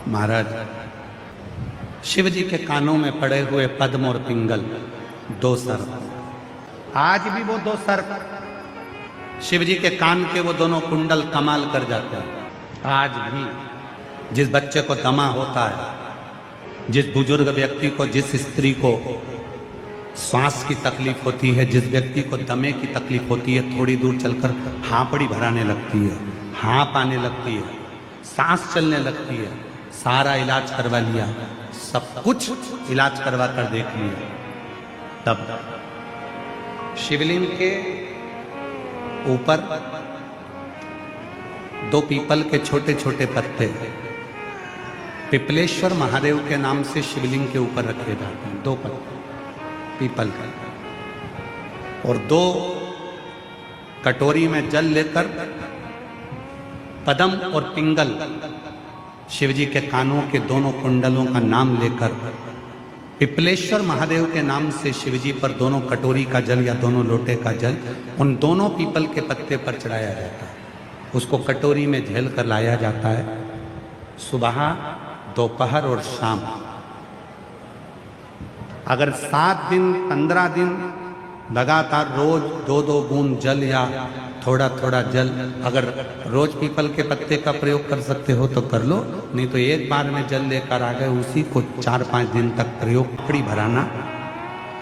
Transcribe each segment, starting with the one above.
महाराज, शिव जी के कानों में पड़े हुए पद्म और पिंगल, दो सर्प। आज भी वो दो सर्प, शिव जी के कान के वो दोनों कुंडल कमाल कर जाते हैं। आज भी जिस बच्चे को दमा होता है, जिस बुजुर्ग व्यक्ति को, जिस स्त्री को श्वास की तकलीफ होती है, जिस व्यक्ति को दमे की तकलीफ होती है, थोड़ी दूर चलकर हांपड़ी भराने लगती है, हाँप आने लगती है, सांस चलने लगती है, सारा इलाज करवा लिया, सब कुछ इलाज करवा कर देख लिया, तब शिवलिंग के ऊपर दो पीपल के छोटे छोटे पत्ते पिपलेश्वर महादेव के नाम से शिवलिंग के ऊपर रखे जाते हैं। दो पत्ते पीपल का, और दो कटोरी में जल लेकर पद्म और पिंगल शिव जी के कानों के दोनों कुंडलों का नाम लेकर पिपलेश्वर महादेव के नाम से शिव जी पर दोनों कटोरी का जल या दोनों लोटे का जल उन दोनों पीपल के पत्ते पर चढ़ाया जाता है। उसको कटोरी में झेल कर लाया जाता है। सुबह, दोपहर और शाम, अगर 7 दिन 15 दिन लगातार रोज 2-2 बूंद जल या थोड़ा थोड़ा जल, अगर रोज पीपल के पत्ते का प्रयोग कर सकते हो तो कर लो, नहीं तो एक बार में जल लेकर आ गए, उसी को 4-5 दिन तक प्रयोग, पकड़ी भराना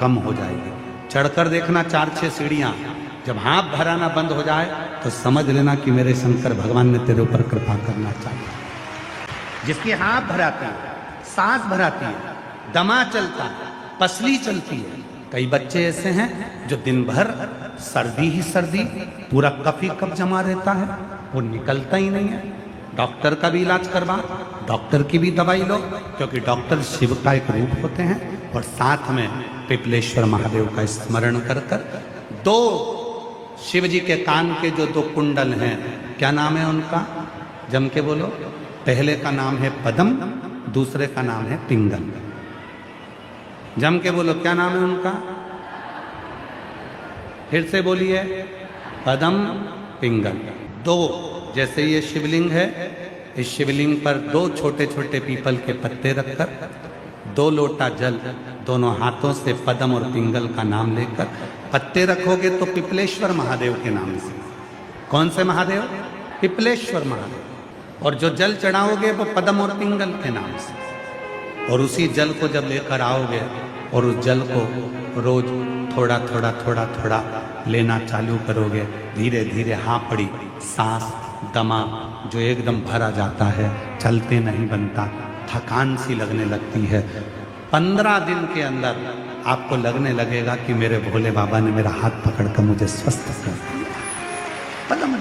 कम हो जाएगी। चढ़कर देखना 4-6 सीढ़ियां, जब हाथ भराना बंद हो जाए तो समझ लेना कि मेरे शंकर भगवान ने तेरे ऊपर कृपा करना चाहिए। जिसकी हाथ भराती है, सांस भराती है, दमा चलता है, पसली चलती है। कई बच्चे ऐसे हैं जो दिन भर सर्दी ही सर्दी, पूरा कफ ही कफ जमा रहता है, वो निकलता ही नहीं है। डॉक्टर का भी इलाज करवा, डॉक्टर की भी दवाई लो, क्योंकि डॉक्टर शिव का एक रूप होते हैं, और साथ में पिपलेश्वर महादेव का स्मरण कर कर दो शिव जी के कान के जो 2 कुंडल हैं, क्या नाम है उनका? जम के बोलो। पहले का नाम है पद्म, दूसरे का नाम है पिंगल। जम के बोलो, क्या नाम है उनका? फिर से बोलिए, पद्म पिंगल। 2, जैसे ये शिवलिंग है, इस शिवलिंग पर 2 छोटे छोटे पीपल के पत्ते रखकर 2 लोटा जल दोनों हाथों से पद्म और पिंगल का नाम लेकर, पत्ते रखोगे तो पिपलेश्वर महादेव के नाम से। कौन से महादेव? पिपलेश्वर महादेव। और जो जल चढ़ाओगे वो पद्म और पिंगल के नाम से। और उसी जल को जब लेकर आओगे और उस जल को रोज थोड़ा थोड़ा थोड़ा थोड़ा लेना चालू करोगे, धीरे धीरे हांपड़ी, सांस, दमा जो एकदम भरा जाता है, चलते नहीं बनता, थकान सी लगने लगती है। 15 दिन के अंदर आपको लगने लगेगा कि मेरे भोले बाबा ने मेरा हाथ पकड़कर मुझे स्वस्थ कर दिया। पद्म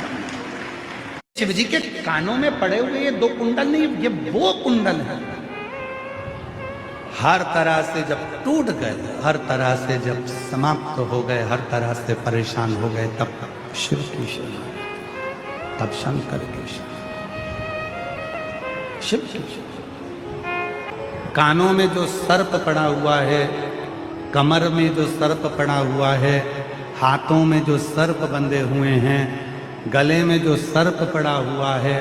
शिव जी के कानों में पड़े हुए ये 2 कुंडल नहीं, ये वो कुंडल है। हर तरह से जब टूट गए, हर तरह से जब समाप्त हो गए, हर तरह से परेशान हो गए, तब शिव की शरण, तब शंकर की शरण, शिव की शरण। कानों में जो सर्प पड़ा हुआ है, कमर में जो सर्प पड़ा हुआ है, हाथों में जो सर्प बंधे हुए हैं, गले में जो सर्प पड़ा हुआ है,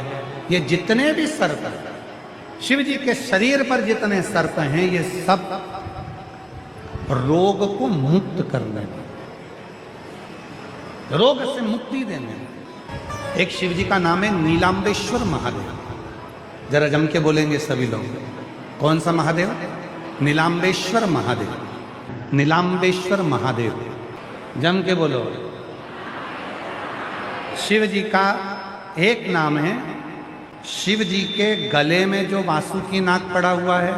ये जितने भी सर्प हैं, शिव जी के शरीर पर जितने सर्प हैं, ये सब रोग को मुक्त करने, रोग से मुक्ति देने। एक शिव जी का नाम है नीलांबेश्वर महादेव। जरा जम के बोलेंगे सभी लोग, कौन सा महादेव? नीलांबेश्वर महादेव। नीलांबेश्वर महादेव, जम के बोलो। शिव जी का एक नाम है। शिव जी के गले में जो वासुकी नाग पड़ा हुआ है,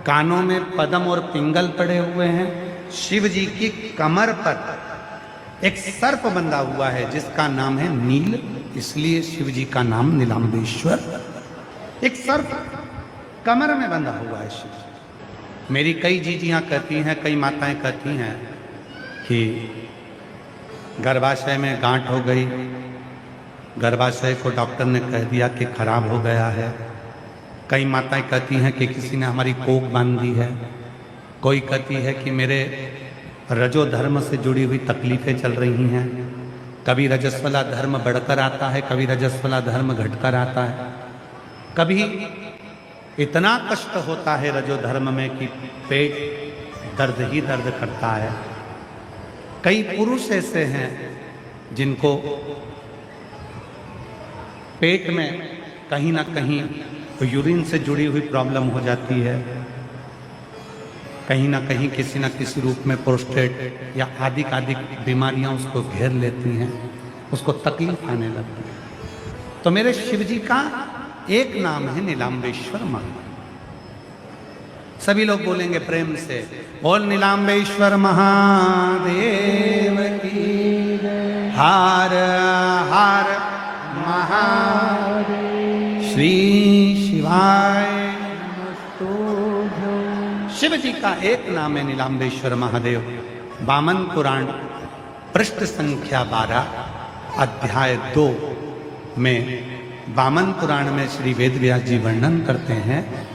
कानों में पद्म और पिंगल पड़े हुए हैं, शिव जी की कमर पर एक सर्प बंधा हुआ है जिसका नाम है नील, इसलिए शिव जी का नाम नीलांबेश्वर। एक सर्प कमर में बंधा हुआ है शिव जी। मेरी कई जीजियां कहती हैं, कई माताएं कहती हैं कि गर्भाशय में गांठ हो गई, गर्भाशय को डॉक्टर ने कह दिया कि खराब हो गया है। कई माताएं कहती हैं कि किसी ने हमारी कोख बांध दी है। कोई कहती है कि मेरे रजो धर्म से जुड़ी हुई तकलीफें चल रही हैं। कभी रजस्वला धर्म बढ़कर आता है, कभी रजस्वला धर्म घटकर आता है, कभी इतना कष्ट होता है रजो धर्म में कि पेट दर्द ही दर्द करता है। कई पुरुष ऐसे हैं जिनको पेट में कहीं ना कहीं यूरिन से जुड़ी हुई प्रॉब्लम हो जाती है, कहीं ना कहीं किसी न किसी रूप में प्रोस्टेट या आदि बीमारियां उसको घेर लेती हैं, उसको तकलीफ आने लगती है। तो मेरे शिव जी का एक नाम है नीलांबेश्वर महादेव। सभी लोग बोलेंगे प्रेम से, बोल नीलांबेश्वर महादेव की, हर हर महादेव, श्री शिवाय नमस्तुभ्यं। शिव जी का एक नाम है नीलांबेश्वर महादेव। वामन पुराण पृष्ठ संख्या 12 अध्याय 2 में वामन पुराण में श्री वेदव्यास जी वर्णन करते हैं,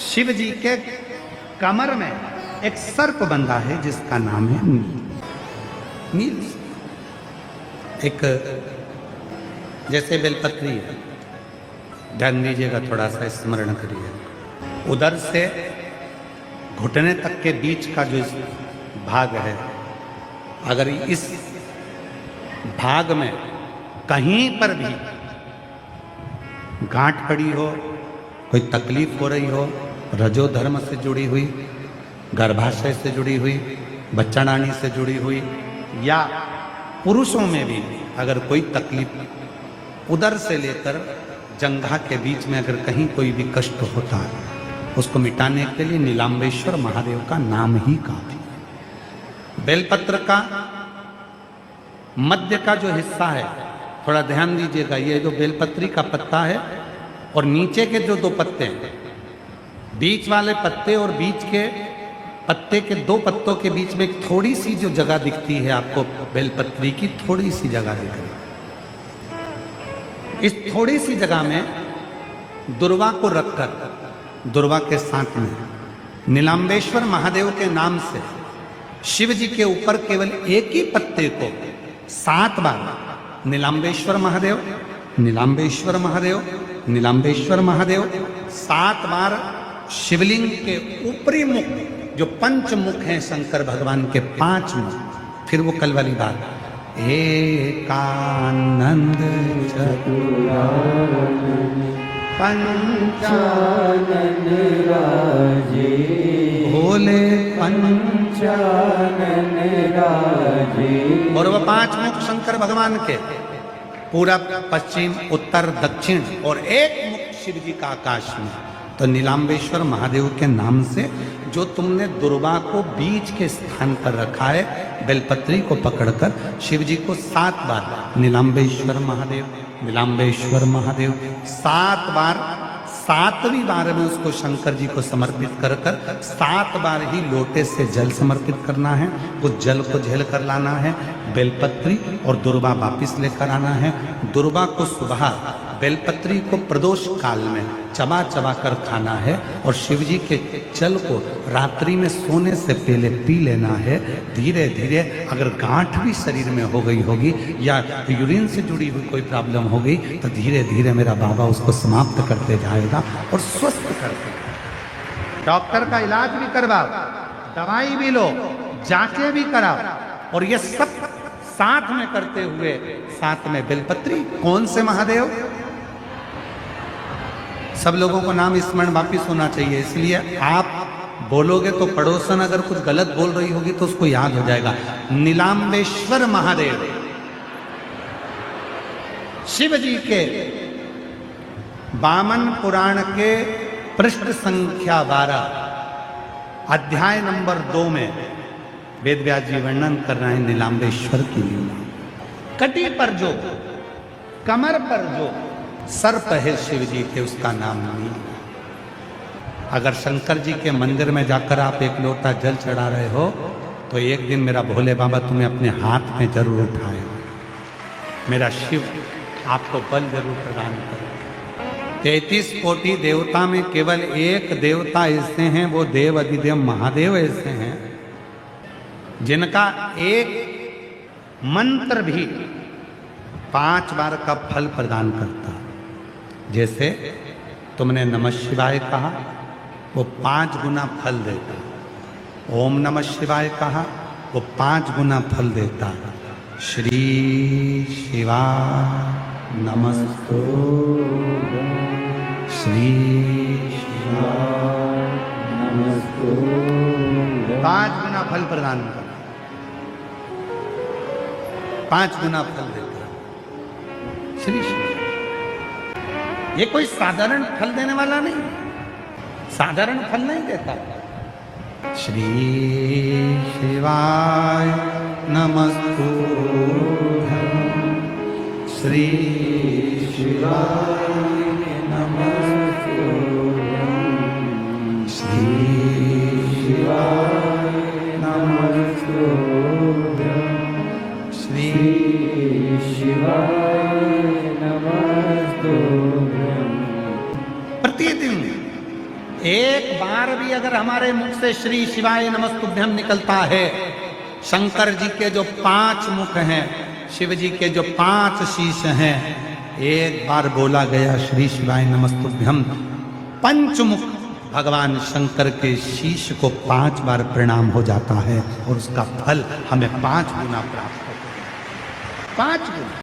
शिव जी के कमर में एक सर्प बंधा है जिसका नाम है नील। नील एक जैसे बेलपत्री है, ध्यान दीजिएगा, थोड़ा सा स्मरण करिए। उधर से घुटने तक के बीच का जो भाग है, अगर इस भाग में कहीं पर भी गांठ पड़ी हो, कोई तकलीफ हो रही हो, रजो धर्म से जुड़ी हुई, गर्भाशय से जुड़ी हुई, बच्चाडानी से जुड़ी हुई, या पुरुषों में भी अगर कोई तकलीफ उधर से लेकर जंघा के बीच में अगर कहीं कोई भी कष्ट होता है, उसको मिटाने के लिए नीलांबेश्वर महादेव का नाम ही काफी। बेलपत्र का मध्य का जो हिस्सा है, थोड़ा ध्यान दीजिएगा, ये जो बेलपत्री का पत्ता है और नीचे के जो 2 पत्ते हैं, बीच वाले पत्ते और बीच के पत्ते के 2 पत्तों के बीच में एक थोड़ी सी जो जगह दिखती है आपको, बेलपत्री की थोड़ी सी जगह दिख रही है। इस थोड़ी सी जगह में दुर्वा को रखकर, दुर्वा के साथ में नीलांबेश्वर महादेव के नाम से शिव जी के ऊपर केवल एक ही पत्ते को 7 बार नीलांबेश्वर महादेव, नीलांबेश्वर महादेव, नीलांबेश्वर महादेव 7 बार शिवलिंग के ऊपरी मुख, जो 5 मुख हैं शंकर भगवान के 5 मुख, फिर वो कल वाली बात, एकानंद चतुरानन पंचानन राजे, भोले पंचानन राजे। और वह 5 मुख शंकर भगवान के, पूरब पश्चिम उत्तर दक्षिण, और एक मुख शिव जी का आकाश में। तो नीलांबेश्वर महादेव के नाम से जो तुमने दुर्वा को बीच के स्थान पर रखा है, बेलपत्री को पकड़कर शिव जी को 7 बार नीलांबेश्वर महादेव, नीलांबेश्वर महादेव 7 बार, 7वीं बार में उसको शंकर जी को समर्पित कर 7 बार ही लोटे से जल समर्पित करना है। उस जल को झेल कर लाना है, बेलपत्री और दुर्वा वापिस लेकर आना है। दुर्वा को सुबह, बेलपत्री को प्रदोष काल में चबा चबा कर खाना है, और शिव जी के जल को रात्रि में सोने से पहले पी लेना है। धीरे धीरे अगर गांठ भी शरीर में हो गई होगी या यूरिन से जुड़ी हुई कोई प्रॉब्लम हो गई, तो धीरे धीरे मेरा बाबा उसको समाप्त करते जाएगा और स्वस्थ करते। डॉक्टर का इलाज भी करवाओ, दवाई भी लो, जांचें भी कराओ, और ये सब साथ में करते हुए साथ में बेलपत्री। कौन से महादेव? सब लोगों को नाम स्मरण वापिस होना चाहिए, इसलिए आप बोलोगे तो पड़ोसन अगर कुछ गलत बोल रही होगी तो उसको याद हो जाएगा। नीलांबेश्वर महादेव शिव जी के वामन पुराण के पृष्ठ संख्या 12 अध्याय नंबर 2 में वेदव्यास जी वर्णन कर रहे हैं नीलांबेश्वर की लीला। कटी पर जो, कमर पर जो सर्प है शिव जी के, उसका नाम नील। अगर शंकर जी के मंदिर में जाकर आप एक लोटा जल चढ़ा रहे हो, तो एक दिन मेरा भोले बाबा तुम्हें अपने हाथ में जरूर उठाए, मेरा शिव आपको बल जरूर प्रदान करे। 33 कोटि देवता में केवल एक देवता ऐसे हैं, वो देव अधिदेव महादेव ऐसे हैं जिनका एक मंत्र भी 5 बार का फल प्रदान करता है। जैसे तुमने नमः शिवाय कहा, वो 5 गुना फल देता। ओम नमः शिवाय कहा, वो 5 गुना फल देता। श्री शिवाय नमस्तुभ्यं, श्री शिवाय नमस्तुभ्यं। 5 गुना फल प्रदान कर, 5 गुना फल देता श्री शिवाय। ये कोई साधारण फल देने वाला नहीं, साधारण फल नहीं देता। श्री शिवाय नमस्तुभ्यं, श्री शिवाय नमस्तुभ्यं, श्री शिवाय नमस्तुभ्यं, श्री शिवाय नमस्तुभ्यं। प्रतिदिन एक बार भी अगर हमारे मुख से श्री शिवाय नमस्तुभ्यं निकलता है, शंकर जी के जो 5 मुख हैं, शिव जी के जो 5 शीश हैं, एक बार बोला गया श्री शिवाय नमस्तुभ्यं, पंचमुख भगवान शंकर के शीश को 5 बार प्रणाम हो जाता है और उसका फल हमें 5 गुना प्राप्त होता है। 5 गुना।